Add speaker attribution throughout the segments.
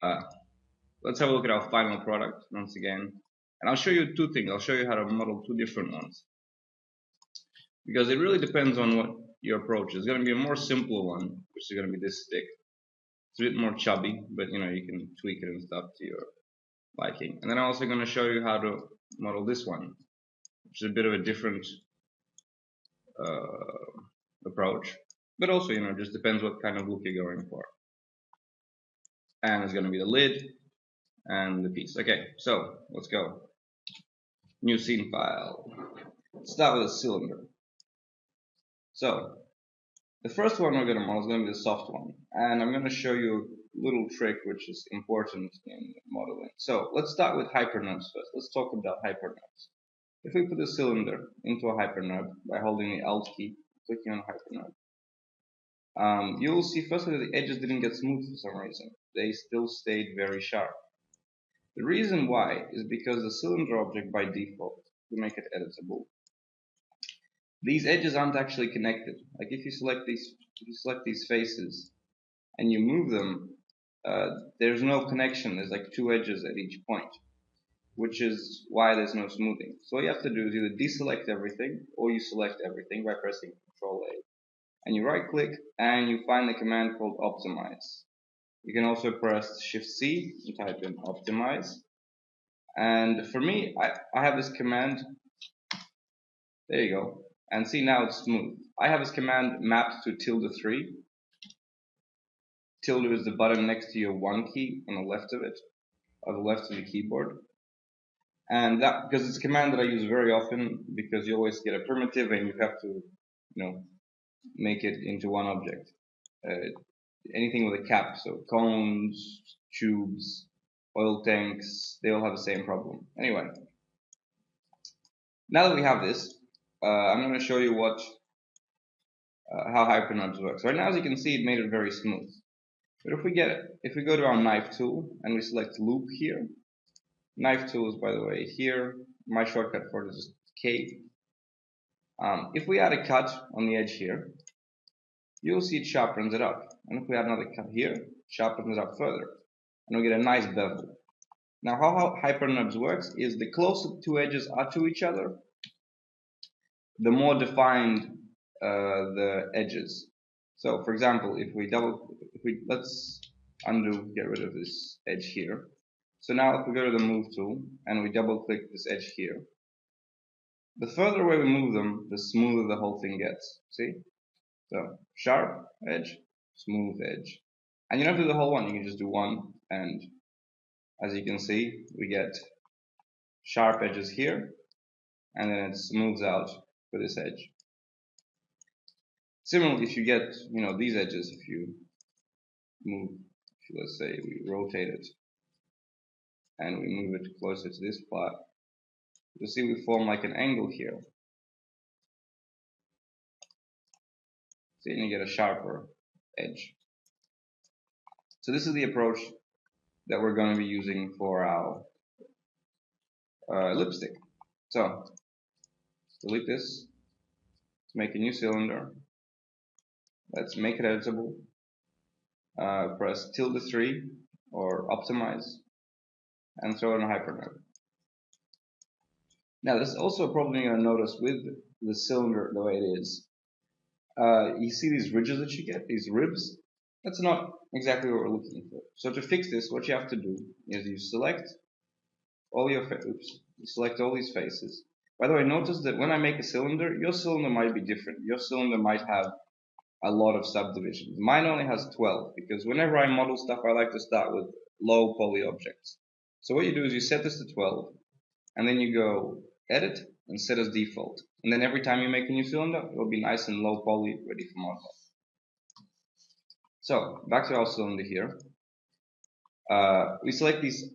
Speaker 1: Uh, let's have a look at our final product once again. And I'll show you two things. I'll show you how to model two different ones. Because it really depends on what your approach is. It's going to be a more simple one, which is going to be this stick. It's a bit more chubby, but you can tweak it and stuff to your liking. And then I'm also going to show you how to model this one, which is a bit of a different uh, approach. But also, just depends what kind of look you're going for. And it's going to be the lid and the piece. Okay, so let's go. New scene file. Let's start with a cylinder. So the first one we're going to model is going to be the soft one. And I'm going to show you a little trick which is important in modeling. So let's start with hypernubs first. Let's talk about hypernubs. If we put a cylinder into a hypernub by holding the Alt key, clicking on hypernub, you will see firstly that the edges didn't get smooth for some reason. They still stayed very sharp. The reason why is because the cylinder object by default, to make it editable, these edges aren't actually connected. Like if you select these faces and you move them, there's no connection. There's like two edges at each point, which is why there's no smoothing. So all you have to do is either deselect everything or you select everything by pressing Control A. And you right click and you find the command called optimize. You can also press Shift C and type in optimize. And for me, I have this command. There you go. And see, now it's smooth. I have this command mapped to tilde3. Tilde is the button next to your 1 key on the left of it, or the left of the keyboard. And that, because it's a command that I use very often, because you always get a primitive and you have to, make it into one object. Anything with a cap, so cones, tubes, oil tanks, they all have the same problem. Anyway, now that we have this, I'm going to show you how hypernubs works. Right now, as you can see, it made it very smooth. But if we go to our knife tool and we select loop here, knife tool is, by the way, here. My shortcut for it is just K. If we add a cut on the edge here, you'll see it sharpens it up. And if we add another cut here, it sharpens it up further. And we get a nice bevel. Now, how hypernubs works is the closer the two edges are to each other, the more defined the edges. So, for example, let's undo, get rid of this edge here. So now if we go to the move tool and we double click this edge here, the further away we move them, the smoother the whole thing gets. See? So sharp edge, smooth edge. And you don't have to do the whole one, you can just do one, and as you can see, we get sharp edges here, and then it smooths out for this edge. Similarly, if you get, these edges, if you move, let's say we rotate it, and we move it closer to this plot, you'll see we form like an angle here. See, and you get a sharper edge. So this is the approach that we're going to be using for our lipstick. So delete this. Let's make a new cylinder. Let's make it editable. Press tilde3 or optimize and throw in a hypernub. Now this is also a problem you're going to notice with the cylinder the way it is. You see these ridges that you get, these ribs? That's not exactly what we're looking for. So to fix this, what you have to do is you select all your you select all these faces. By the way, notice that when I make a cylinder, your cylinder might be different. Your cylinder might have a lot of subdivisions. Mine only has 12 because whenever I model stuff, I like to start with low poly objects. So what you do is you set this to 12, and then you go edit and set as default. And then every time you make a new cylinder, it will be nice and low poly, ready for model. So back to our cylinder here. We select these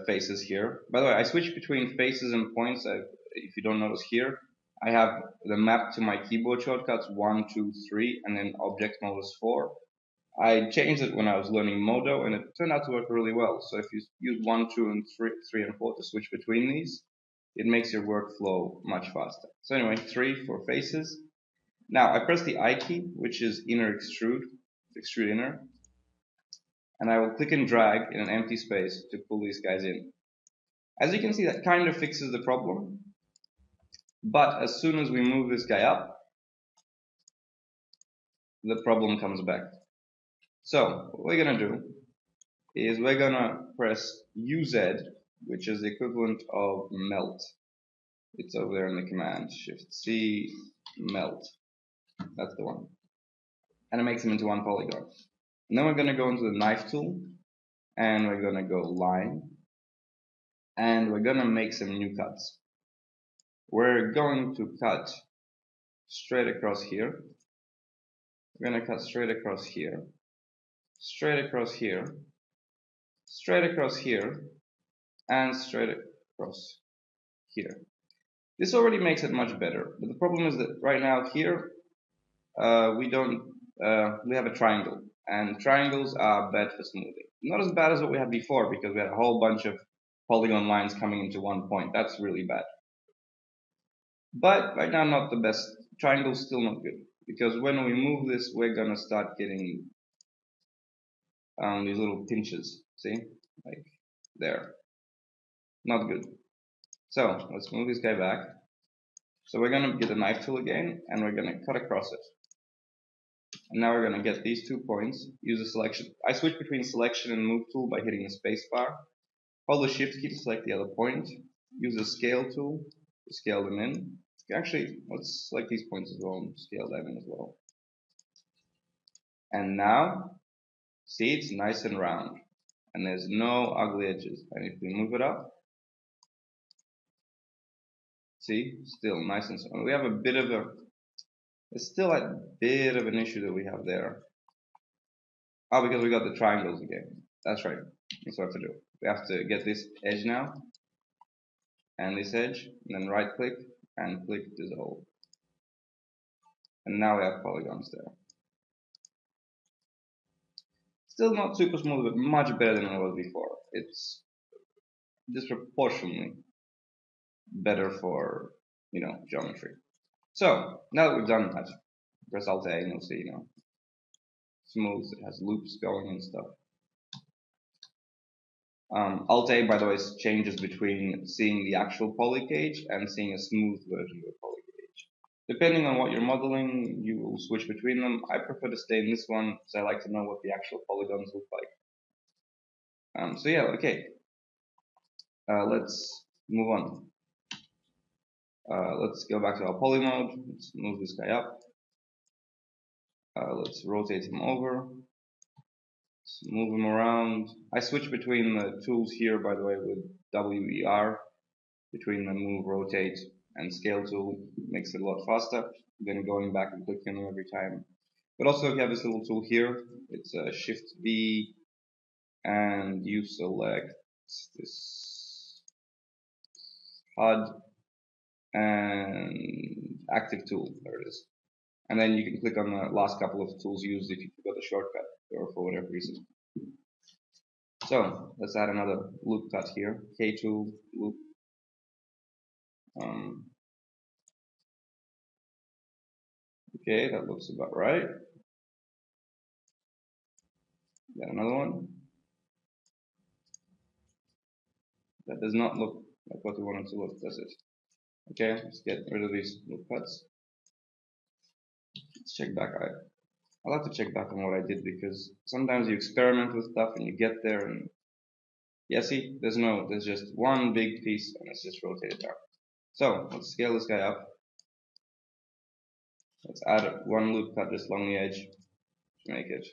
Speaker 1: faces here. By the way, I switch between faces and points. If you don't notice here, I have the map to my keyboard shortcuts 1, 2, 3, and then object mode is 4. I changed it when I was learning Modo, and it turned out to work really well. So if you use 1, 2, and 3 and 4 to switch between these, it makes your workflow much faster. So anyway, 3 for faces. Now I press the I key, which is inner extrude inner, and I will click and drag in an empty space to pull these guys in. As you can see, that kind of fixes the problem, but as soon as we move this guy up, the problem comes back. So what we're gonna do is we're gonna press UZ, which is the equivalent of melt. It's over there in the command, Shift C, melt. That's the one. And it makes them into one polygon. And then we're gonna go into the knife tool, and we're gonna go line, and we're gonna make some new cuts. We're going to cut straight across here. We're gonna cut straight across here, straight across here, straight across here, and straight across here. This already makes it much better, but the problem is that right now here we have a triangle, and triangles are bad for smoothing. Not as bad as what we had before, because we had a whole bunch of polygon lines coming into one point. That's really bad. But right now, not the best. Triangle's still not good, because when we move this, we're gonna start getting these little pinches. See, like there. Not good. So let's move this guy back. So we're gonna get the knife tool again, and we're gonna cut across it. And now we're gonna get these 2 points. Use the selection. I switch between selection and move tool by hitting the space bar. Hold the shift key to select the other point. Use the scale tool to scale them in. Actually, let's select these points as well and scale them in as well. And now, see, it's nice and round, and there's no ugly edges. And if we move it up, see, still nice and smooth. We have a bit of a, it's still a bit of an issue that we have there. Oh, because we got the triangles again. That's right. That's what we have to do. We have to get this edge now, and this edge, and then right click and click dissolve. And now we have polygons there. Still not super smooth, but much better than it was before. It's disproportionately better for, geometry. So now that we've done that, press Alt A and you'll see, smooth. It has loops going and stuff. Alt A, by the way, changes between seeing the actual poly cage and seeing a smooth version of the poly cage. Depending on what you're modeling, you will switch between them. I prefer to stay in this one because I like to know what the actual polygons look like. So yeah, okay. Let's move on. Let's go back to our poly mode. Let's move this guy up. Let's rotate him over. Let's move him around. I switch between the tools here, by the way, with WER, between the move, rotate, and scale tool. Makes it a lot faster than going back and clicking them every time. But also, if you have this little tool here, it's Shift V, and you select this HUD and active tool. There it is. And then you can click on the last couple of tools used if you forgot the shortcut or for whatever reason. So let's add another loop cut here. K tool loop. Okay, that looks about right. Got another one. That does not look like what we want it to look, does it? Okay, let's get rid of these loop cuts. Let's check back. I'll have to check back on what I did, because sometimes you experiment with stuff and you get there and yeah, see, there's just one big piece and it's just rotated down. So let's scale this guy up. Let's add one loop cut just along the edge to make it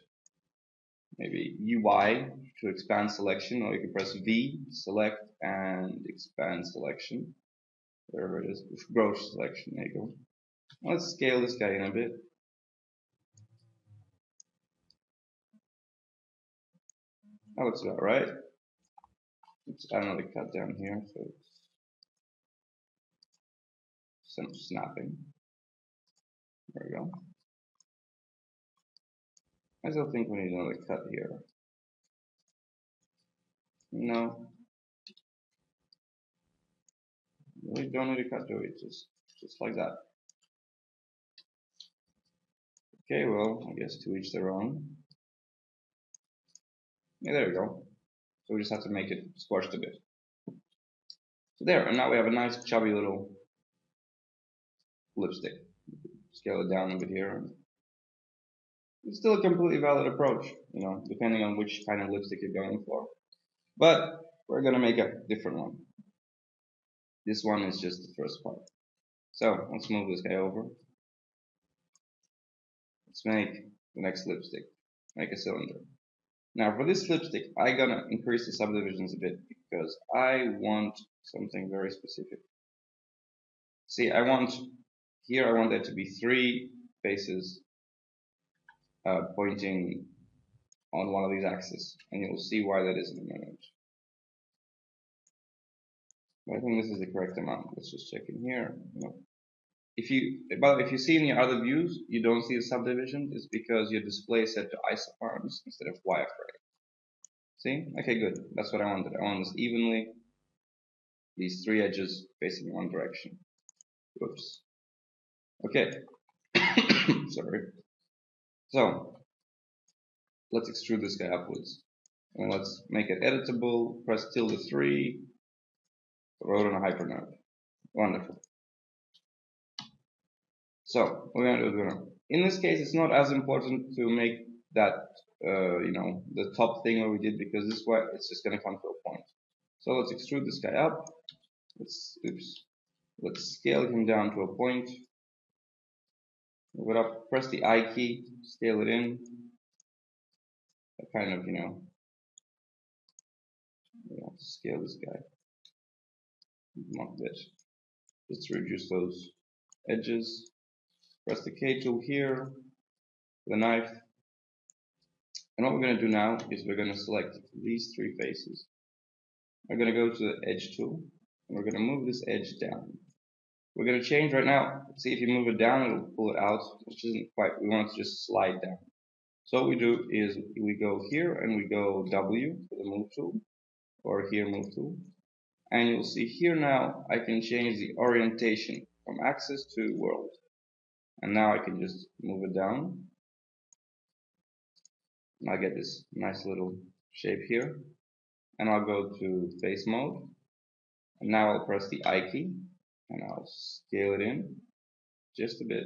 Speaker 1: maybe UI to expand selection, or you can press V, select, and expand selection. Wherever it is, grow selection, there you go. Let's scale this guy in a bit. That looks about right. Let's add another cut down here, so it's some snapping. There we go. I still think we need another cut here. No. We don't need a cut, do we? Just like that. Okay, well, I guess to each their own. Yeah, there we go. So we just have to make it squashed a bit. So there, and now we have a nice chubby little lipstick. Scale it down a bit here. It's still a completely valid approach, depending on which kind of lipstick you're going for. But we're gonna make a different one. This one is just the first part. So let's move this guy over. Let's make the next lipstick. Make a cylinder. Now for this lipstick, I'm gonna increase the subdivisions a bit because I want something very specific. See, I want there to be 3 faces pointing on one of these axes, and you'll see why that is in a minute. But I think this is the correct amount. Let's just check in here. No. If you see in your other views, you don't see the subdivision, it's because your display is set to isoparams instead of wireframe. See? Okay, good. That's what I wanted. I want this evenly, these 3 edges facing in one direction. Whoops. Okay. Sorry. So, let's extrude this guy upwards. And let's make it editable, press tilde 3, throw it on a hypernode. Wonderful. So, what we're going to do is in this case, it's not as important to make that, the top thing where we did, because this way it's just going to come to a point. So let's extrude this guy up. Let's scale him down to a point. Move it up, press the I key, scale it in. Kind of, scale this guy. Not this. Just to reduce those edges. Press the K tool here, the knife. And what we're going to do now is we're going to select these 3 faces. We're going to go to the edge tool, and we're going to move this edge down. We're going to change right now. See, if you move it down, it'll pull it out, which isn't quite, we want it to just slide down. So what we do is we go here and we go W for the move tool, or here move tool. And you'll see here now, I can change the orientation from axis to world. And now I can just move it down. And I get this nice little shape here. And I'll go to face mode. And now I'll press the I key and I'll scale it in just a bit.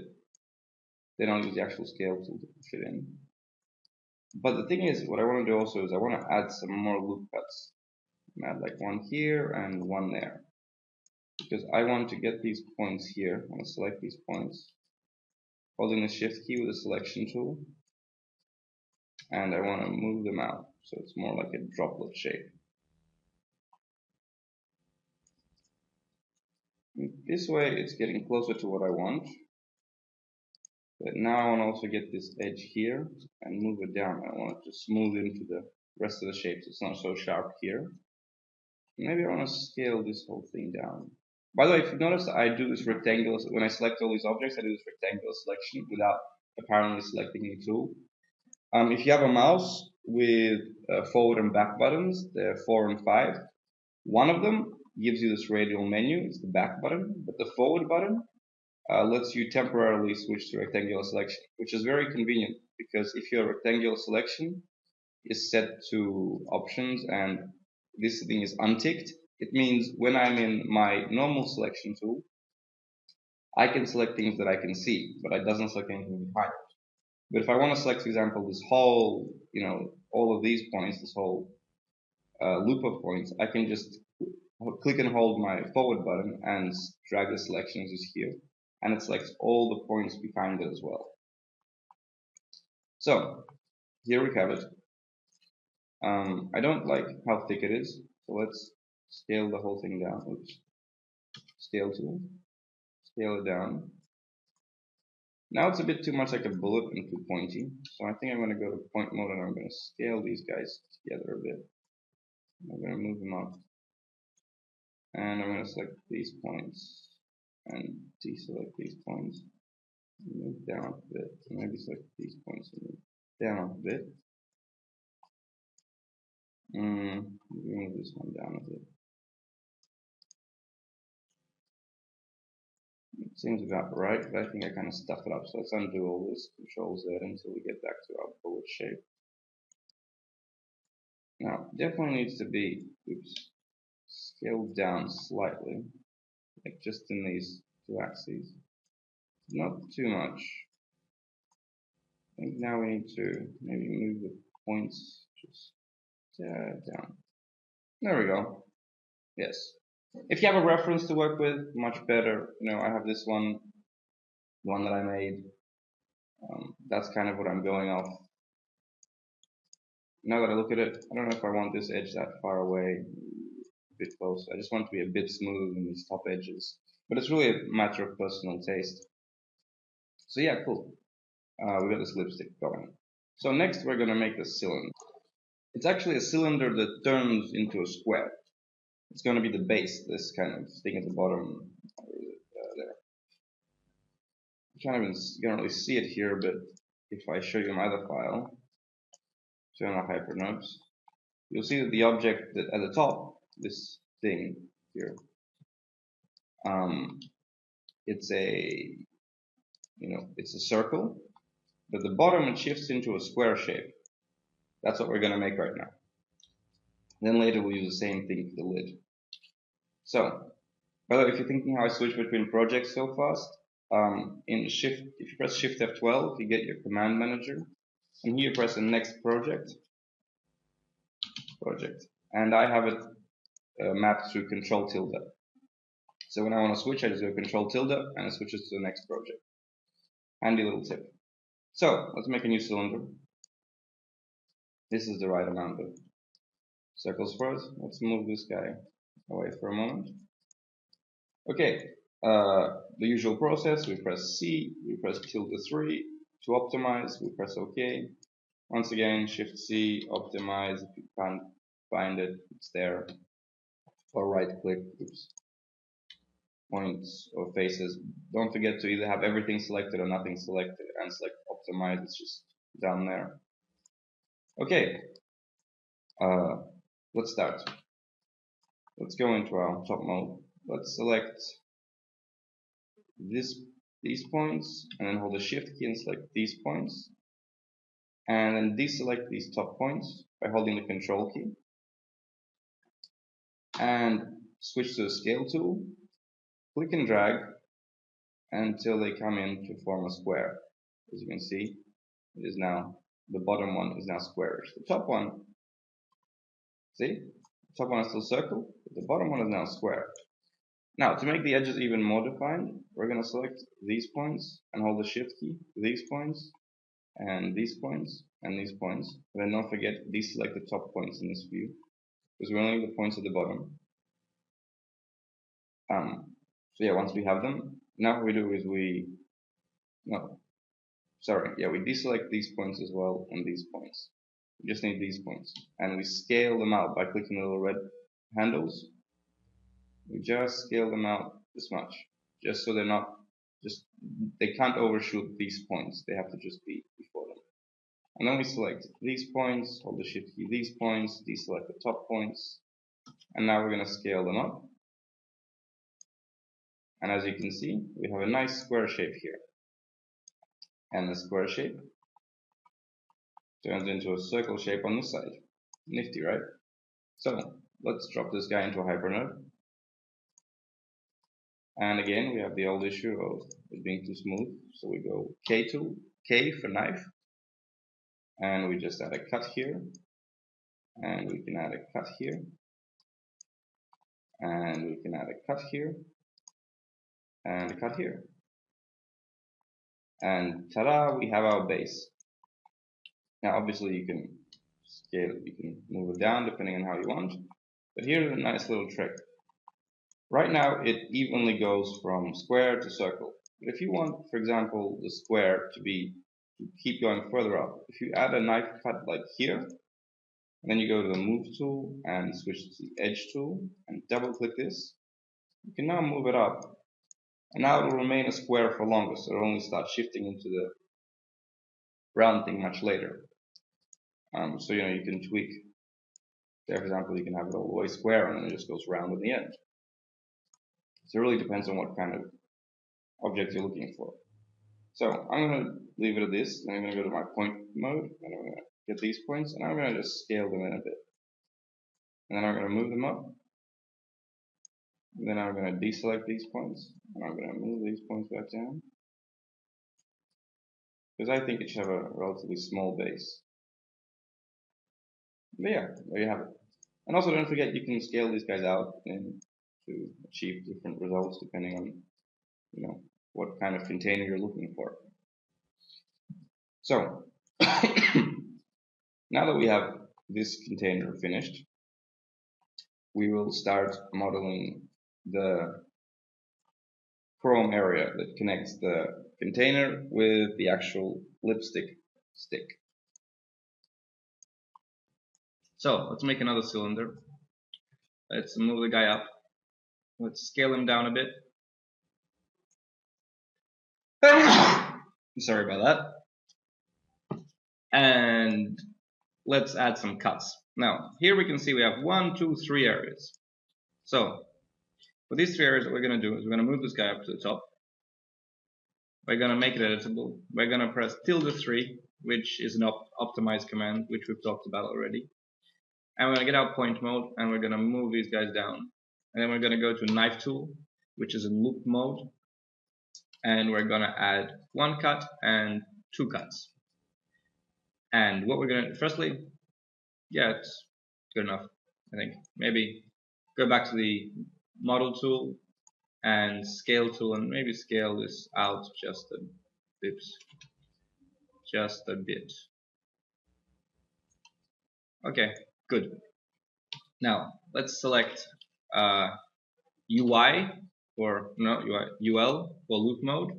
Speaker 1: Then I'll use the actual scale tool to push it in. But the thing is, what I want to do also is I want to add some more loop cuts. Add like one here and one there. Because I want to get these points here. I want to select these points, holding the shift key with the selection tool. And I want to move them out. So it's more like a droplet shape. This way it's getting closer to what I want. But now I want to also get this edge here and move it down. I want it to smooth into the rest of the shapes. It's not so sharp here. Maybe I want to scale this whole thing down. By the way, if you notice, I do this rectangular, when I select all these objects, I do this rectangular selection without apparently selecting a tool. If you have a mouse with forward and back buttons, they're 4 and 5. One of them gives you this radial menu, it's the back button, but the forward button lets you temporarily switch to rectangular selection, which is very convenient because if your rectangular selection is set to options and this thing is unticked, it means when I'm in my normal selection tool, I can select things that I can see, but it doesn't select anything behind it. But if I want to select, for example, this whole, all of these points, this whole loop of points, I can just click and hold my forward button and drag the selections just here. And it selects all the points behind it as well. So here we have it. I don't like how thick it is, so let's scale the whole thing down. Oops. Scale tool. Scale it down. Now it's a bit too much like a bullet and too pointy, so I think I'm going to go to point mode and I'm going to scale these guys together a bit. I'm going to move them up. And I'm going to select these points and deselect these points. Move down a bit. So maybe select these points and move down a bit. Move this one down a bit. It seems about right, but I think I kind of stuffed it up. So let's undo all this, Control Z until we get back to our bullet shape. Now, definitely needs to be, oops, scaled down slightly, like just in these two axes. Not too much. I think now we need to maybe move the points just down. There we go. Yes. If you have a reference to work with, much better. I have this one that I made. That's kind of what I'm going off. Now that I look at it, I don't know if I want this edge that far away, a bit close. I just want it to be a bit smooth in these top edges. But it's really a matter of personal taste. So yeah, cool. We got this lipstick going. So next we're going to make the cylinder. It's actually a cylinder that turns into a square. It's going to be the base, this kind of thing at the bottom there. You can't really see it here, but if I show you my other file, show my HyperNode, you'll see that the object that at the top, this thing here, it's a circle, but at the bottom it shifts into a square shape. That's what we're going to make right now. Then later we'll use the same thing for the lid. So, by the way, if you're thinking how I switch between projects so fast, if you press Shift F12, you get your command manager, and here you press the next project, and I have it mapped through Control tilde. So when I want to switch, I just go Control tilde, and it switches to the next project. Handy little tip. So let's make a new cylinder. This is the right amount of circles for us. Let's move this guy away for a moment. Okay, the usual process, we press C, we press tilde 3 to optimize, we press OK. Once again, Shift C, optimize. If you can't find it, it's there. Or right click, oops, points or faces. Don't forget to either have everything selected or nothing selected, and select optimize, it's just down there. Okay, let's start. Let's go into our top mode. Let's select these points, and then hold the Shift key and select these points, and then deselect these top points by holding the Control key, and switch to the Scale tool, click and drag until they come in to form a square. As you can see, it is now, the bottom one is now squarish. The top one, see, the top one is still circle, but the bottom one is now square. Now, to make the edges even more defined, we're going to select these points and hold the Shift key, these points, and these points, and these points. And then don't forget, deselect the top points in this view, because we only need the points at the bottom. So yeah, once we have them, now what we do is we deselect these points as well, and these points. We just need these points, and we scale them out by clicking the little red handles. We just scale them out this much, just so they can't overshoot these points. They have to just be before them. And then we select these points, hold the Shift key, these points, deselect the top points, and now we're going to scale them up. And as you can see, we have a nice square shape here. And the square shape turns into a circle shape on this side. Nifty, right? So let's drop this guy into a HyperNode. And again, we have the old issue of it being too smooth. So we go K tool, K for knife. And we just add a cut here. And we can add a cut here. And we can add a cut here. And a cut here. And ta-da, we have our base. Now obviously you can scale it, you can move it down depending on how you want. But here's a nice little trick. Right now it evenly goes from square to circle. But if you want, for example, the square to keep going further up, if you add a knife cut like here, and then you go to the move tool and switch to the edge tool and double click this, you can now move it up. And now it will remain a square for longer, so it'll only start shifting into the round thing much later. So you can tweak. For example, you can have it all the way square and then it just goes round in the end. So it really depends on what kind of object you're looking for. So I'm going to leave it at this, and I'm going to go to my point mode, and I'm going to get these points, and I'm going to just scale them in a bit. and then I'm going to move them up. Then I'm going to deselect these points, and I'm going to move these points back down. Because I think it should have a relatively small base. But yeah, there you have it. And also don't forget you can scale these guys out and to achieve different results depending on what kind of container you're looking for. So now that we have this container finished, we will start modeling the chrome area that connects the container with the actual lipstick stick. So let's make another cylinder. Let's move the guy up. Let's scale him down a bit. Sorry about that. And let's add some cuts. Now, here we can see we have 1, 2, 3 areas. So, for these 3 areas, what we're going to do is we're going to move this guy up to the top. We're going to make it editable. We're going to press tilde3, which is an optimize command, which we've talked about already. And we're going to get our point mode, and we're going to move these guys down. And then we're going to go to knife tool, which is in loop mode. And we're going to add 1 cut and 2 cuts. And what we're going to, firstly, yeah, it's good enough, I think. Maybe go back to the model tool and scale tool and maybe scale this out just a bit. Okay, good. Now let's select UI or no UI UL for loop mode,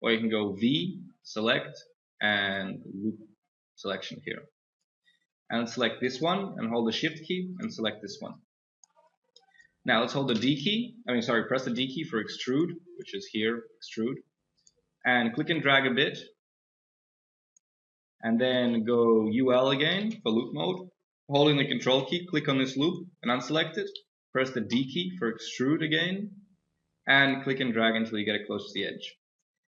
Speaker 1: or you can go V, select, and loop selection here. And select this one and hold the shift key and select this one. Now let's hold the D key, press the D key for extrude, which is here, extrude, and click and drag a bit, and then go UL again for loop mode, holding the control key, click on this loop and unselect it, press the D key for extrude again, and click and drag until you get it close to the edge.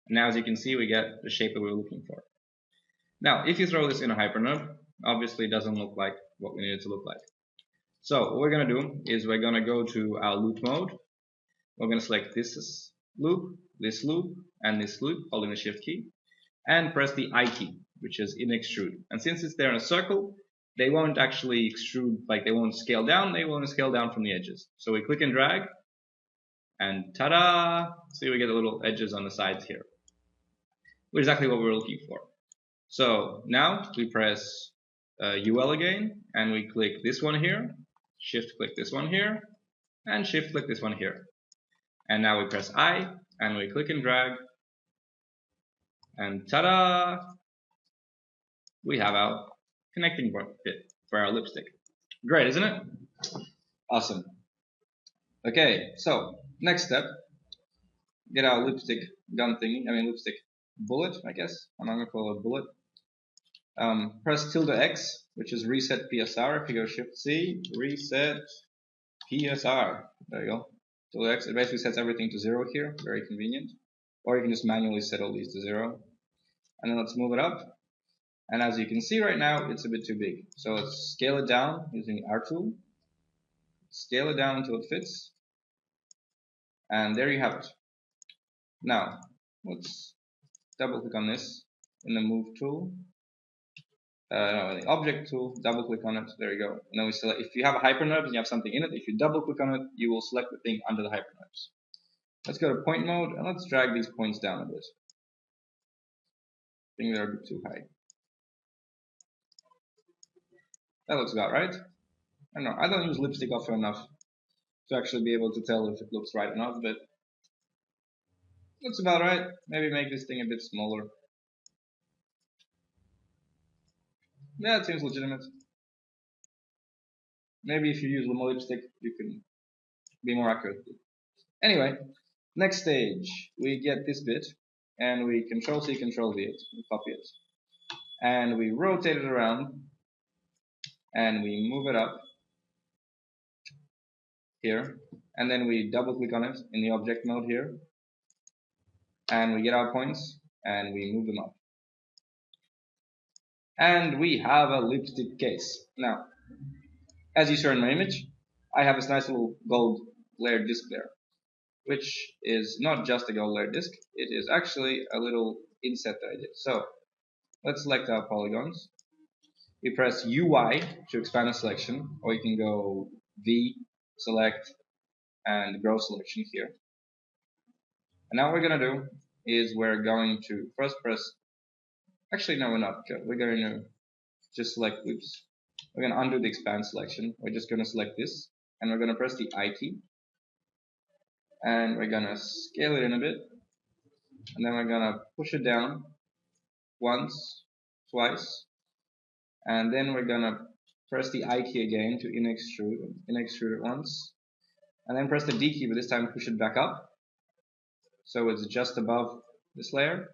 Speaker 1: And now as you can see, we get the shape that we were looking for. Now, if you throw this in a HyperNode, obviously it doesn't look like what we need it to look like. So what we're going to do is we're going to go to our loop mode. We're going to select this loop, and this loop, holding the shift key, and press the I key, which is in extrude. And since it's there in a circle, they won't actually extrude, like they won't scale down, they won't scale down from the edges. So we click and drag, and ta-da! See, we get the little edges on the sides here. Exactly what we're looking for. So now we press UL again, and we click this one here, shift click this one here, and shift click this one here. And now we press I, and we click and drag, and ta-da! We have our connecting bit for our lipstick. Great, isn't it? Awesome. Okay, so next step, get our lipstick gun thingy, lipstick bullet, I guess. I'm not gonna call it a bullet. Press tilde X, which is reset PSR. If you go Shift C, reset PSR. There you go. Tilde X, it basically sets everything to 0 here, very convenient. Or you can just manually set all these to 0. And then let's move it up. And as you can see right now, it's a bit too big. So let's scale it down using the R tool. Scale it down until it fits. And there you have it. Now, let's double click on this in the move tool. The object tool, double click on it, there you go. And then we select, if you have a HyperNode and you have something in it, if you double click on it, you will select the thing under the HyperNodes. Let's go to point mode and let's drag these points down a bit. I think they're a bit too high. That looks about right. I don't know, I don't use lipstick often enough to actually be able to tell if it looks right or not, but looks about right. Maybe make this thing a bit smaller. Yeah, it seems legitimate. Maybe if you use Luma lipstick, you can be more accurate. Anyway, next stage, we get this bit, and we Control-C, Control-V it, we copy it. And we rotate it around, and we move it up here, and then we double click on it in the object mode here, and we get our points, and we move them up. And we have a lipstick case. Now, as you saw in my image, I have this nice little gold layered disk there, which is not just a gold layered disk, it is actually a little inset that I did. So let's select our polygons. We press UI to expand the selection, or you can go V, select, and grow selection here. And now what we're going to do is we're going to first press, actually no, we're not, we're going to just select, oops, we're going to undo the expand selection. We're just going to select this, and we're going to press the I key, and we're going to scale it in a bit, and then we're going to push it down once, twice, and then we're going to press the I key again to in-extrude it once, and then press the D key, but this time push it back up, so it's just above this layer,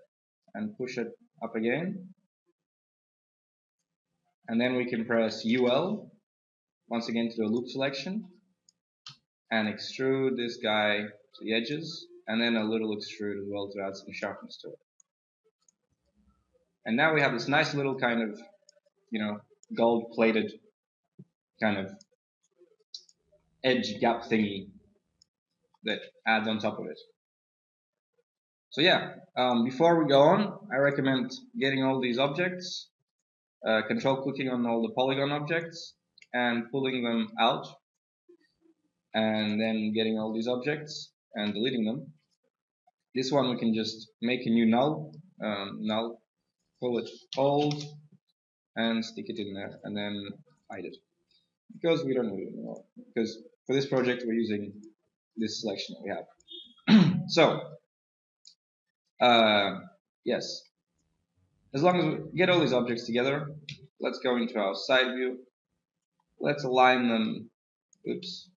Speaker 1: and push it up again, and then we can press UL once again to the loop selection, and extrude this guy to the edges, and then a little extrude as well to add some sharpness to it. And now we have this nice little kind of, gold plated kind of edge gap thingy that adds on top of it. So yeah, before we go on, I recommend getting all these objects, control clicking on all the polygon objects, and pulling them out, and then getting all these objects and deleting them. This one we can just make a new null, pull it old, and stick it in there, and then hide it, because we don't need it anymore. Because for this project we're using this selection that we have. So yes, as long as we get all these objects together, let's go into our side view. Let's align them. Oops.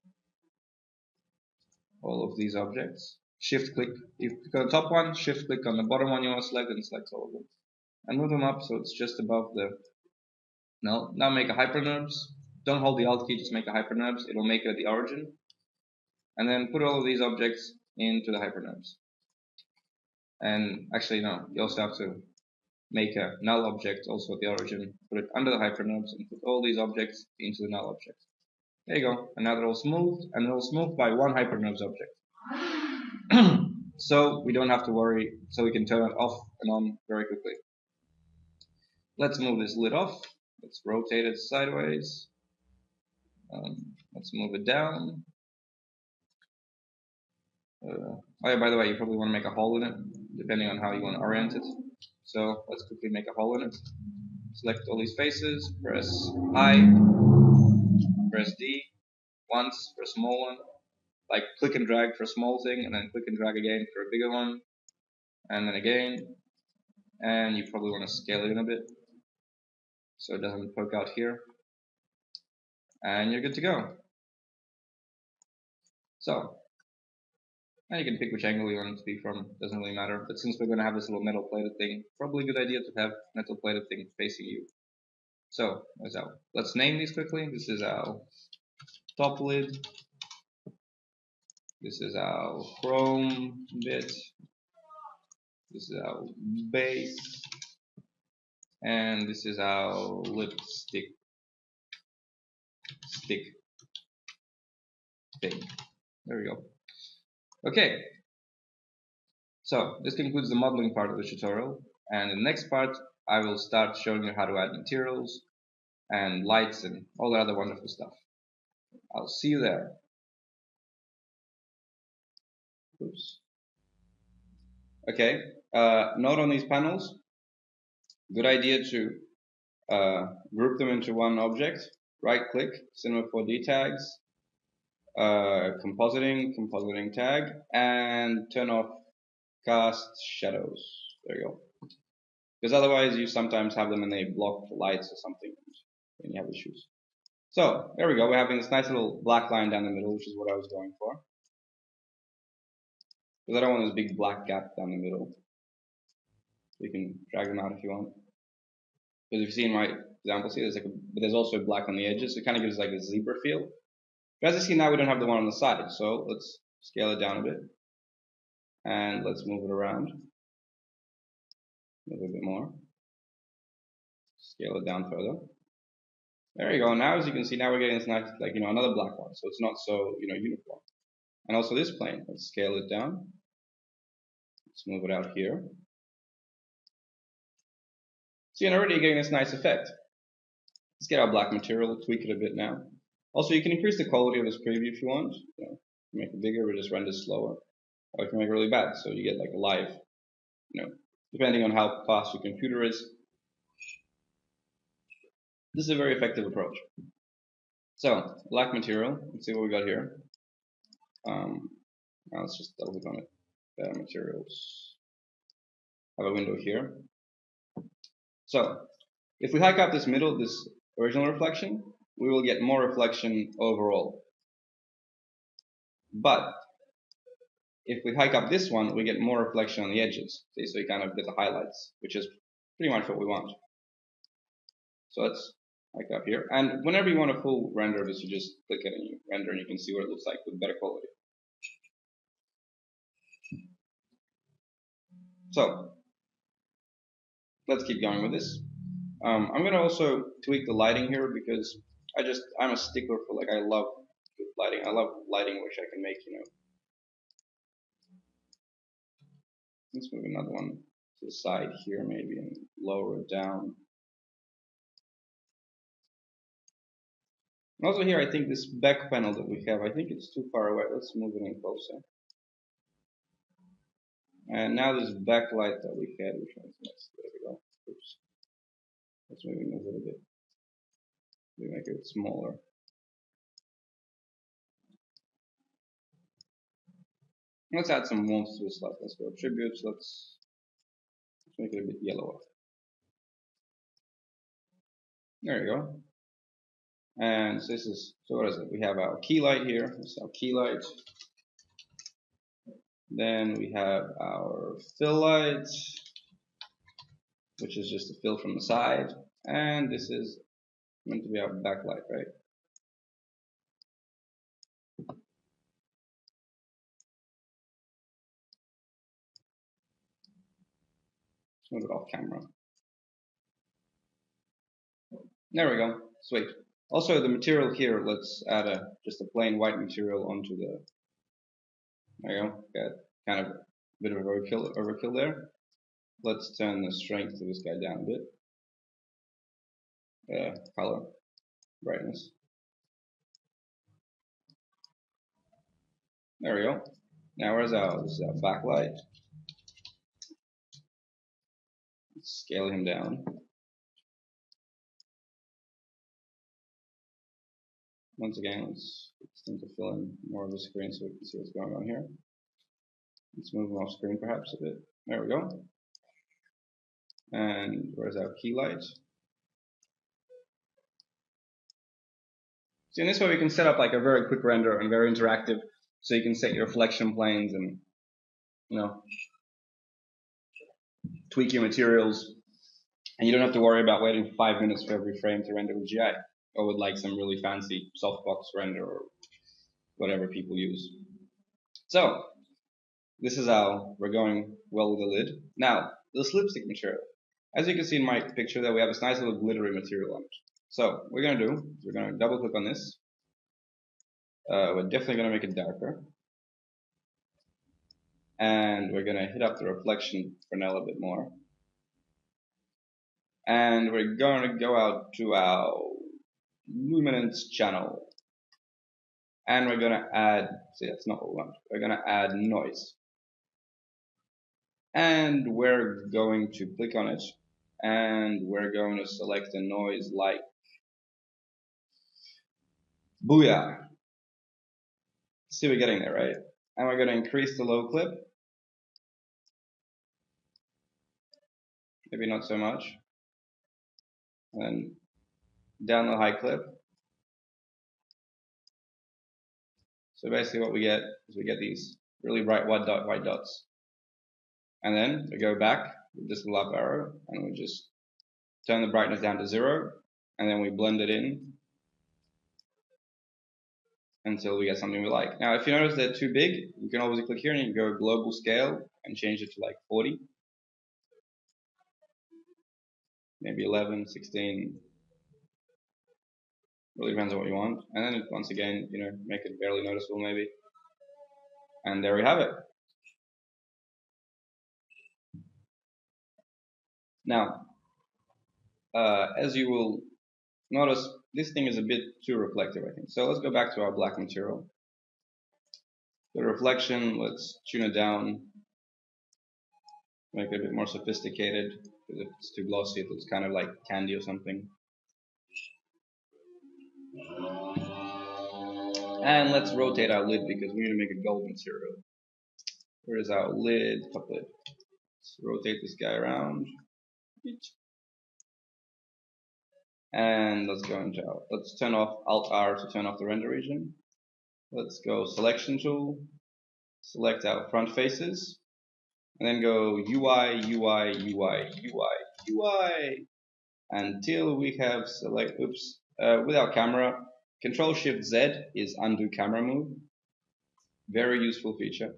Speaker 1: All of these objects. Shift click. If you click on the top one, shift click on the bottom one you want to select, and select all of them. And move them up so it's just above the null. Now make a hyperNURBS. Don't hold the Alt key, just make a hyperNURBS. It'll make it at the origin. And then put all of these objects into the hyperNURBS. And actually, no, you also have to make a null object also at the origin, put it under the hyperNURBS, and put all these objects into the null object. There you go. And now they're all smoothed, and they're all smoothed by one hyperNURBS object. So we don't have to worry, so we can turn it off and on very quickly. Let's move this lid off. Let's rotate it sideways. Let's move it down. Oh yeah, by the way, you probably want to make a hole in it, depending on how you want to orient it. So let's quickly make a hole in it. Select all these faces, press I, press D once for a small one, like click and drag for a small thing, and then click and drag again for a bigger one, and then again, and you probably want to scale it in a bit so it doesn't poke out here, and you're good to go. So, and you can pick which angle you want it to be from, doesn't really matter, but since we're going to have this little metal plated thing, probably a good idea to have metal plated thing facing you. So, let's name these quickly. This is our top lid. This is our chrome bit. This is our base. And this is our lipstick stick thing. There we go. Okay. So this concludes the modeling part of the tutorial. And in the next part, I will start showing you how to add materials and lights and all that other wonderful stuff. I'll see you there. Oops. Okay. Note on these panels, good idea to group them into one object. Right click, Cinema 4D tags, compositing tag, and turn off cast shadows. There you go. Because otherwise you sometimes have them and they block the lights or something and you have issues. So there we go. We're having this nice little black line down the middle, which is what I was going for. Because I don't want this big black gap down the middle. You can drag them out if you want. Because if you see in my example, see there's also black on the edges. So it kind of gives like a zebra feel. But as you see now, we don't have the one on the side. So let's scale it down a bit. And let's move it around a little bit more. Scale it down further. There you go. Now, as you can see, now we're getting this nice, like, another black one. So it's not so, uniform. And also this plane, let's scale it down. Let's move it out here. See, and already getting this nice effect. Let's get our black material, tweak it a bit now. Also, you can increase the quality of this preview if you want. Make it bigger or just render slower. Or you can make it really bad, so you get like a live, depending on how fast your computer is. This is a very effective approach. So, black material, let's see what we got here. Now let's just double click on it. Better materials. Have a window here. So, if we hike up this middle, this original reflection, we will get more reflection overall. But if we hike up this one, we get more reflection on the edges. See, so you kind of get the highlights, which is pretty much what we want. So let's hike up here. And whenever you want a full render of this, you just click it and you render and you can see what it looks like with better quality. So let's keep going with this. I'm going to also tweak the lighting here because I'm a stickler for, like, I love good lighting. I love lighting which I can make, Let's move another one to the side here maybe and lower it down. And also here, I think this back panel that we have, I think it's too far away. Let's move it in closer. And now this backlight that we had, which one's next? There we go. Oops. Let's move it a little bit. We make it smaller. Let's add some warmth to this light. Let's go attributes. Let's make it a bit yellower. There you go. And so this is, so what is it? We have our key light here. This is our key light. Then we have our fill light, which is just a fill from the side. And this is meant to be our backlight, right? Let's move it off camera. There we go. Sweet. Also, the material here, let's add just a plain white material onto the. There you go. Got kind of a bit of overkill there. Let's turn the strength of this guy down a bit. Color, brightness. There we go. Now this is our backlight. Let's scale him down. Once again, let's get to fill in more of the screen so we can see what's going on here. Let's move him off screen perhaps a bit. There we go. And where's our key light? So in this way we can set up like a very quick render and very interactive, so you can set your reflection planes and tweak your materials, and you don't have to worry about waiting 5 minutes for every frame to render with GI, or with like some really fancy softbox render or whatever people use. So this is how we're going well with the lid. Now, this lipstick material. As you can see in my picture there, we have this nice little glittery material on it. So what we're going to do is we're going to double click on this. We're definitely going to make it darker. And we're going to hit up the reflection Fresnel a bit more. And we're going to go out to our luminance channel. And we're going to add, see, that's not what we want. We're going to add noise. And we're going to click on it. And we're going to select a noise like Booyah. See, we're getting there, right? And we're going to increase the low clip. Maybe not so much. And down the high clip. So basically what we get is we get these really bright white dots. And then we go back with this little up arrow and we just turn the brightness down to 0. And then we blend it in until we get something we like. Now, if you notice they're too big, you can always click here and you can go global scale and change it to like 40. Maybe 11, 16. Really depends on what you want. And then once again, make it barely noticeable maybe. And there we have it. Now, as you will notice, this thing is a bit too reflective, I think. So let's go back to our black material. The reflection, let's tune it down, make it a bit more sophisticated, because if it's too glossy, it looks kind of like candy or something. And let's rotate our lid because we need to make a gold material. Where is our lid? Top lid. Let's rotate this guy around. And let's turn off Alt R to turn off the render region. Let's go selection tool, select our front faces, and then go UI, UI, UI, UI, UI, until we have with our camera, Control Shift Z is undo camera move. Very useful feature.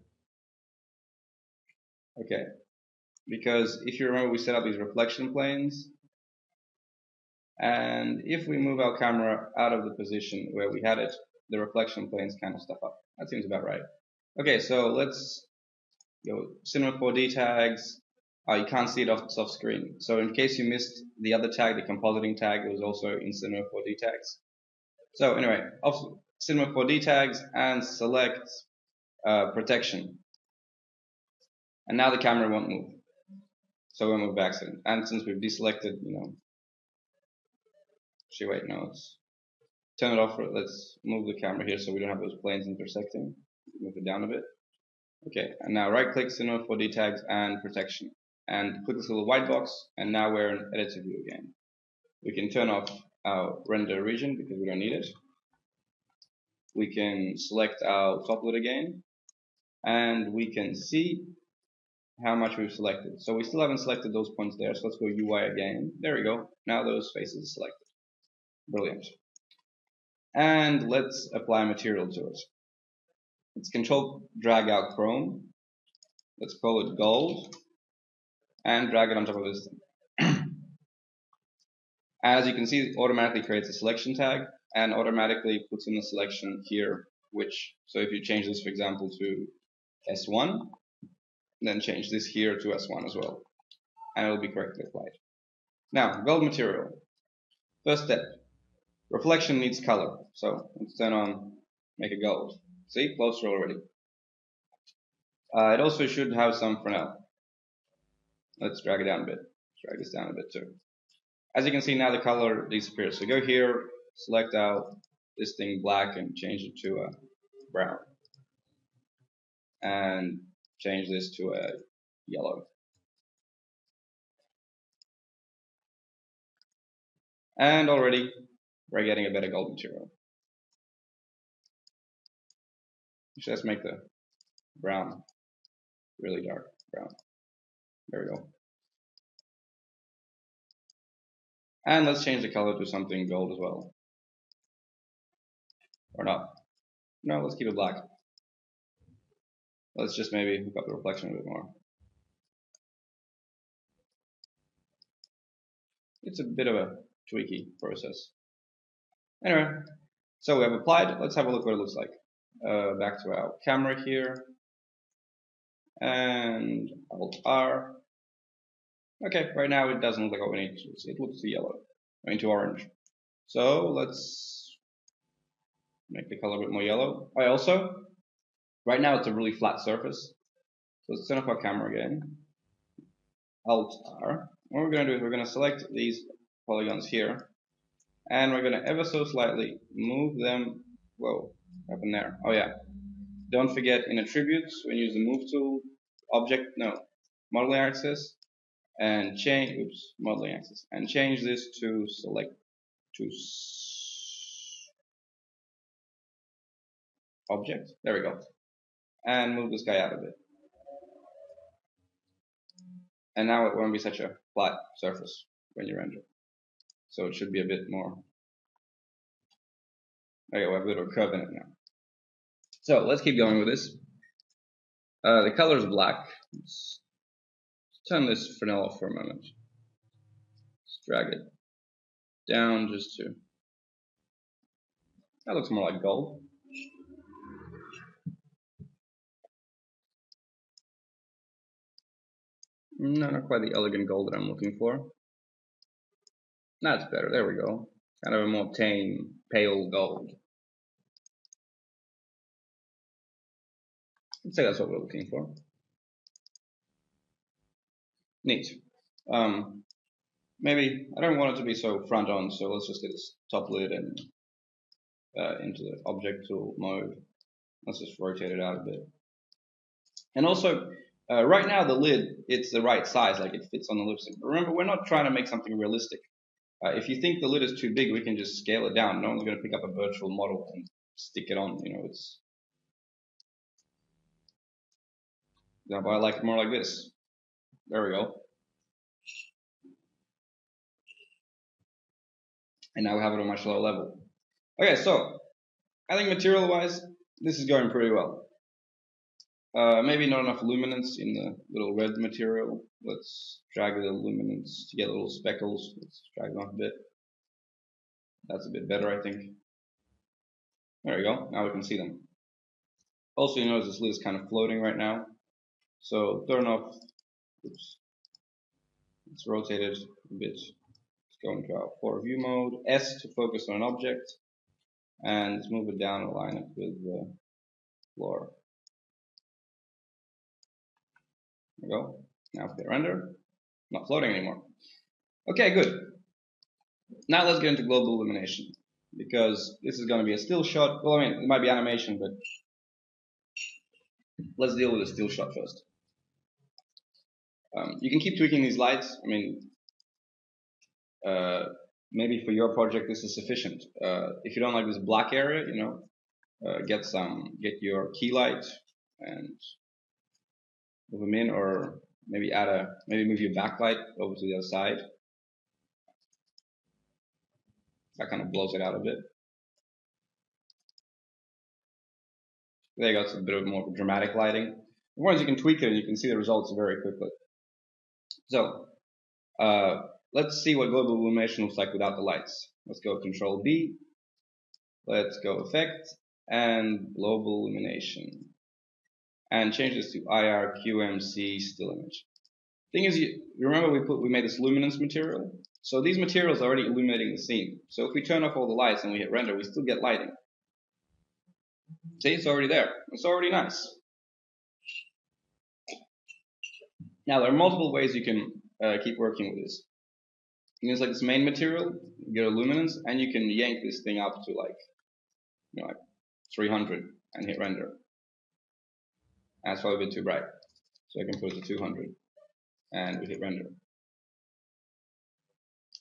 Speaker 1: Okay, because if you remember, we set up these reflection planes, and if we move our camera out of the position where we had it, the reflection planes kind of stuff up. That seems about right. Okay, so let's go Cinema 4D tags. You can't see it off screen. So in case you missed the other tag, the compositing tag, it was also in Cinema 4D tags. So anyway, off Cinema 4D tags and select protection. And now the camera won't move. So we'll move back. And since we've deselected, actually wait, no, let's turn it off. Let's move the camera here so we don't have those planes intersecting. Move it down a bit. Okay, and now right click Cinema 4D tags and protection. And click this little white box, and now we're in editor view again. We can turn off our render region because we don't need it. We can select our top lid again, and we can see how much we've selected. So we still haven't selected those points there, so let's go UI again. There we go. Now those faces are selected. Brilliant. And let's apply material to it. Let's control drag out chrome. Let's call it gold, and drag it on top of this thing. As you can see, it automatically creates a selection tag and automatically puts in the selection here, so if you change this, for example, to S1, then change this here to S1 as well, and it will be correctly applied. Now, gold material. First step, reflection needs color. So let's turn on, make it gold. See, closer already. It also should have some Fresnel. Let's drag it down a bit. Drag this down a bit too. As you can see, now the color disappears. So go here, select out this thing black and change it to a brown. And change this to a yellow. And already we're getting a better gold material. Let's make the brown really dark brown. There we go. And let's change the color to something gold as well. Or not. No, let's keep it black. Let's just maybe hook up the reflection a bit more. It's a bit of a tweaky process. Anyway, so we have applied. Let's have a look what it looks like. Back to our camera here. And Alt R. Okay, right now it doesn't look like what we need to. It looks too yellow. I mean, too orange. So let's make the color a bit more yellow. Right now it's a really flat surface. So let's turn off our camera again. Alt R. What we're going to do is we're going to select these polygons here, and we're going to ever so slightly move them. Whoa, what happened there? Oh yeah. Don't forget in attributes when you use the move tool, modeling axis, and modeling axis, and change this to select to object. There we go. And move this guy out a bit. And now it won't be such a flat surface when you render. So it should be a bit more. Okay, we have a bit of a curve in it now. So let's keep going with this. The color is black. Let's turn this Fresnel off for a moment. Let's drag it down just to That looks more like gold. No, not quite the elegant gold that I'm looking for. That's better. There we go. Kind of a more tame, pale gold. I'd say that's what we're looking for. Neat. Maybe I don't want it to be so front on, so let's just get this top lid and into the object tool mode. Let's just rotate it out a bit. And also, right now the lid, it's the right size, like it fits on the lipstick. But remember, we're not trying to make something realistic. If you think the lid is too big, we can just scale it down. No one's going to pick up a virtual model and stick it on. You know, it's. But I like it more like this. There we go. And now we have it on a much lower level. Okay, so I think material-wise, this is going pretty well. Maybe not enough luminance in the little red material. Let's drag the luminance to get little speckles. Let's drag them up a bit. That's a bit better, I think. There we go. Now we can see them. Also, you notice this lid is kind of floating right now. So turn off. Oops. Let's rotate it a bit. Let's go into our 4 view mode. S to focus on an object. And let's move it down and align it with the floor. There we go. Now we hit render. Not floating anymore. Okay, good. Now let's get into global illumination, because this is going to be a still shot. Well, I mean, it might be animation, but let's deal with a still shot first. You can keep tweaking these lights. I mean, maybe for your project this is sufficient. If you don't like this black area, you know, get your key light and move them in, or maybe maybe move your backlight over to the other side. That kind of blows it out a bit. There you go, it's a bit of more dramatic lighting. Once you can tweak it and you can see the results very quickly. So, let's see what global illumination looks like without the lights. Let's go Control B. Let's go Effect and Global Illumination. And change this to IRQMC Still Image. Thing is, you remember we made this luminance material? So these materials are already illuminating the scene. So if we turn off all the lights and we hit render, we still get lighting. See, it's already there. It's already nice. Now, there are multiple ways you can keep working with this. You can use like this main material, get a luminance, and you can yank this thing up to like 300 and hit render. That's probably a bit too bright. So I can put it to 200 and we hit render.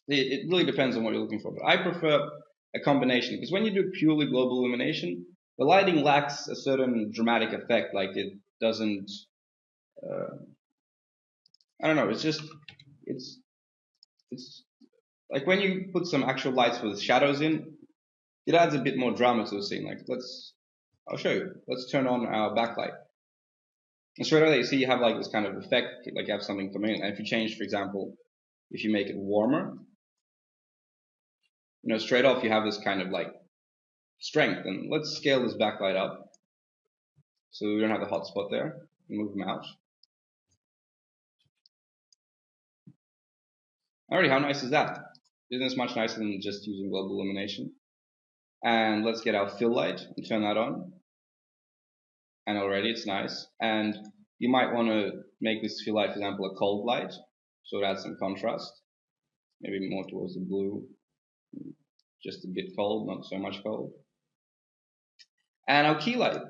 Speaker 1: It really depends on what you're looking for, but I prefer a combination, because when you do purely global illumination, the lighting lacks a certain dramatic effect. Like it doesn't, I don't know, it's like when you put some actual lights with shadows in, it adds a bit more drama to the scene. Like I'll show you. Let's turn on our backlight. And straight away you see you have like this kind of effect, like you have something coming in. And if you change, for example, if you make it warmer, you know, straight off you have this kind of like strength. And let's scale this backlight up so we don't have the hot spot there. Move them out. Alrighty, how nice is that? Isn't this much nicer than just using global illumination? And let's get our fill light and turn that on. And already it's nice. And you might want to make this fill light, for example, a cold light, so it adds some contrast. Maybe more towards the blue, just a bit cold, not so much cold. And our key light,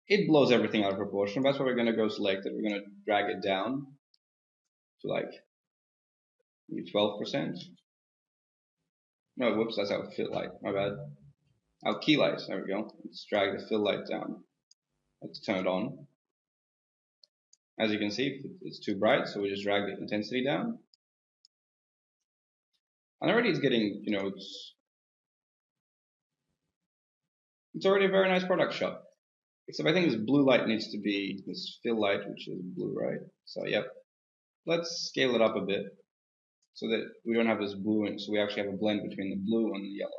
Speaker 1: it blows everything out of proportion. That's why we're going to go select it. We're going to drag it down to like maybe 12%. No, whoops, that's our fill light. My bad. Our key light. There we go. Let's drag the fill light down. Let's turn it on. As you can see, it's too bright, so we just drag the intensity down. And already it's getting, you know, it's already a very nice product shot. Except I think this blue light needs to be this fill light, which is blue, right? So yep. Let's scale it up a bit so that we don't have this blue, and so we actually have a blend between the blue and the yellow.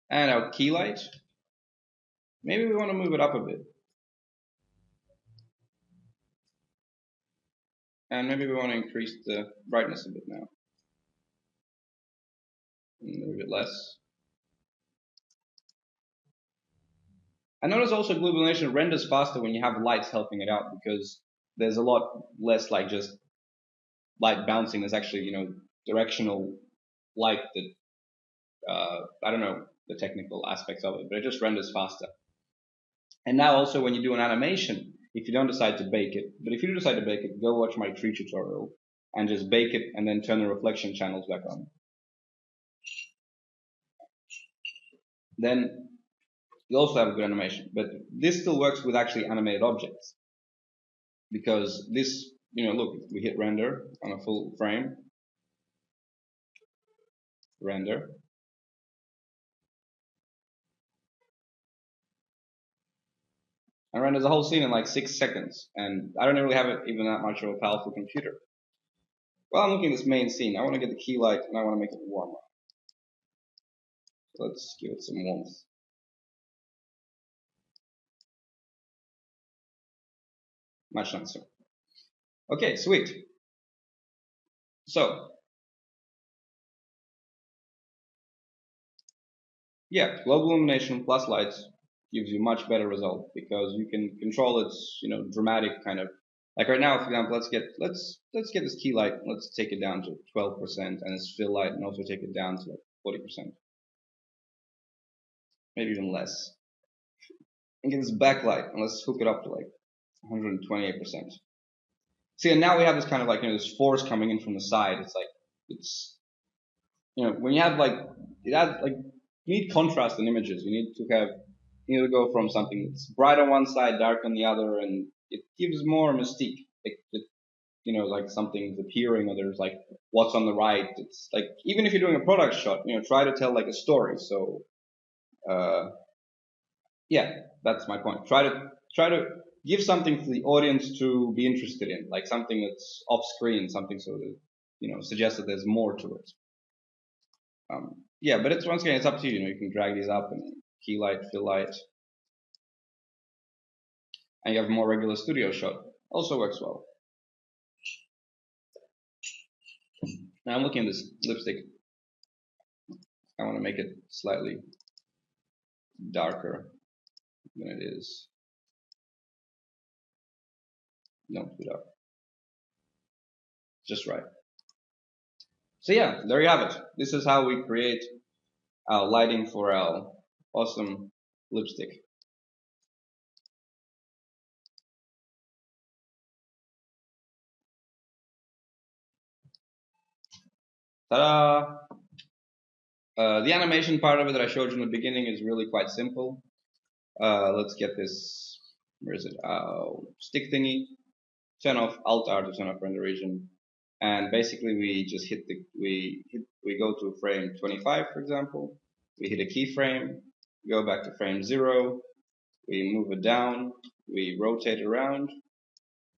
Speaker 1: And our key light, maybe we want to move it up a bit. And maybe we want to increase the brightness a bit now. A bit less. And notice also Glue Illumination renders faster when you have lights helping it out, because there's a lot less like just light bouncing. There's actually, directional light that, I don't know the technical aspects of it, but it just renders faster. And now also when you do an animation, if you don't decide to bake it, but if you do decide to bake it, go watch my tree tutorial and just bake it and then turn the reflection channels back on. Then you also have a good animation, but this still works with actually animated objects. Because this, look, we hit render on a full frame, render, and renders the whole scene in like 6 seconds. And I don't really have it even that much of a powerful computer. Well, I'm looking at this main scene. I want to get the key light and I want to make it warmer. So let's give it some warmth. Much nicer. Okay, sweet. So, yeah, global illumination plus lights gives you much better result because you can control its, dramatic kind of, like right now, for example, let's get this key light, let's take it down to 12% and its fill light, and also take it down to like 40%, maybe even less. And get this backlight, and let's hook it up to like 128%. See, and now we have this kind of like, this force coming in from the side. It's like, when you have like, it adds like, you need contrast in images. You need to go from something that's bright on one side, dark on the other, and it gives more mystique. Like something's appearing, or there's like what's on the right. It's like, even if you're doing a product shot, try to tell like a story. So, yeah, that's my point. Try to give something for the audience to be interested in, like something that's off screen, something so that, suggests that there's more to it. Yeah, but once again, it's up to you. You can drag these up and key light, fill light, and you have a more regular studio shot. Also works well. Now I'm looking at this lipstick. I want to make it slightly darker than it is. Don't put it up. Just right. So yeah, there you have it. This is how we create our lighting for our awesome lipstick. Ta-da! The animation part of it that I showed you in the beginning is really quite simple. Let's get this, where is it? Stick thingy. Turn off Alt-R to turn off render region. And basically we just we go to frame 25, for example. We hit a keyframe, go back to frame 0, we move it down, we rotate around,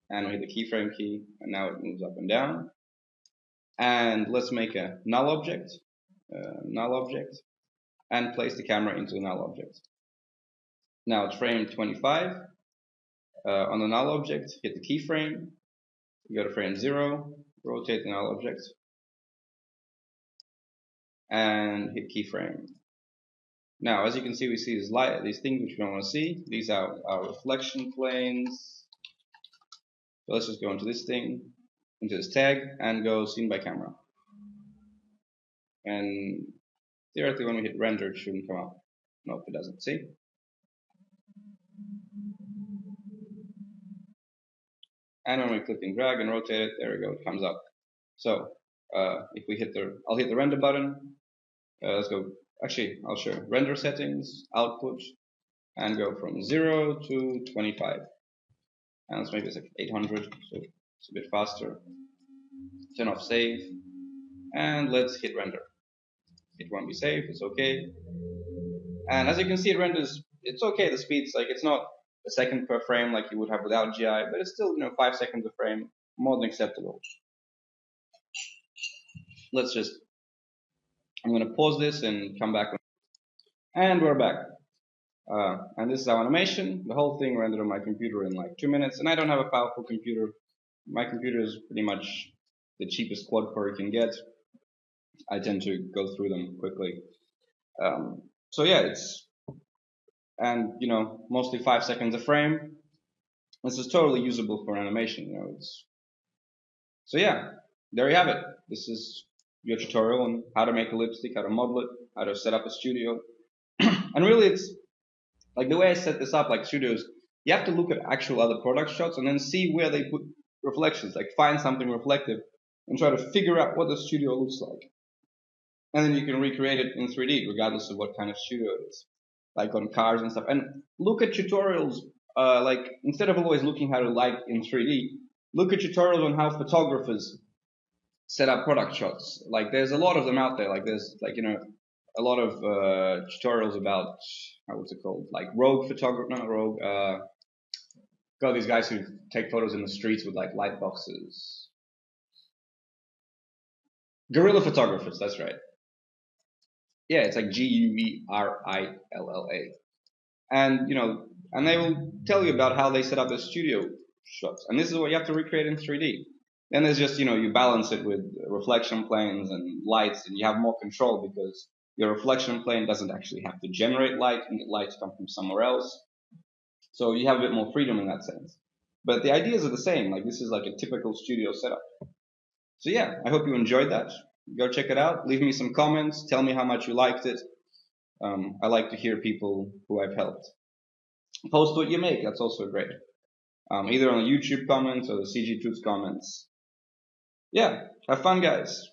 Speaker 1: and we hit the keyframe key, and now it moves up and down. And let's make a null object, and place the camera into the null object. Now it's frame 25. On the null object, hit the keyframe, go to frame 0, rotate the null object, and hit keyframe. Now, as you can see, we see these things which we don't want to see. These are our reflection planes. So let's just go into this thing, into this tag, and go scene by camera. And theoretically, when we hit render, it shouldn't come up. Nope, it doesn't. See? And when we click and drag and rotate it, there we go, it comes up. So if we I'll hit the render button. Let's go. Actually, I'll show render settings, output, and go from 0 to 25. And let's make this like 800, so it's a bit faster. Turn off save, and let's hit render. It won't be saved, it's okay. And as you can see, it renders, it's okay, the speed's like, it's not a second per frame like you would have without GI, but it's still, 5 seconds a frame, more than acceptable. I'm gonna pause this and come back. And we're back. And this is our animation. The whole thing rendered on my computer in like 2 minutes. And I don't have a powerful computer. My computer is pretty much the cheapest quad core you can get. I tend to go through them quickly. So yeah, and you know, mostly 5 seconds a frame. This is totally usable for animation. You know, so yeah, there you have it. This is your tutorial on how to make a lipstick, how to model it, how to set up a studio. And really, it's like the way I set this up, like studios, you have to look at actual other product shots and then see where they put reflections, like find something reflective and try to figure out what the studio looks like. And then you can recreate it in 3D, regardless of what kind of studio it is, like on cars and stuff. And look at tutorials, like instead of always looking how to light in 3D, look at tutorials on how photographers set up product shots. Like there's a lot of them out there. Like there's like, you know, a lot of tutorials about, what's it called? Like rogue photography, not rogue, got these guys who take photos in the streets with like light boxes. Guerrilla photographers, that's right. Yeah, it's like Guerilla. And, you know, and they will tell you about how they set up their studio shots. And this is what you have to recreate in 3D. Then there's just, you know, you balance it with reflection planes and lights, and you have more control because your reflection plane doesn't actually have to generate light, and get light to come from somewhere else. So you have a bit more freedom in that sense. But the ideas are the same. Like this is like a typical studio setup. So yeah, I hope you enjoyed that. Go check it out. Leave me some comments. Tell me how much you liked it. I like to hear people who I've helped. Post what you make. That's also great. Either on the YouTube comments or the CG Tuts comments. Yeah, have fun, guys.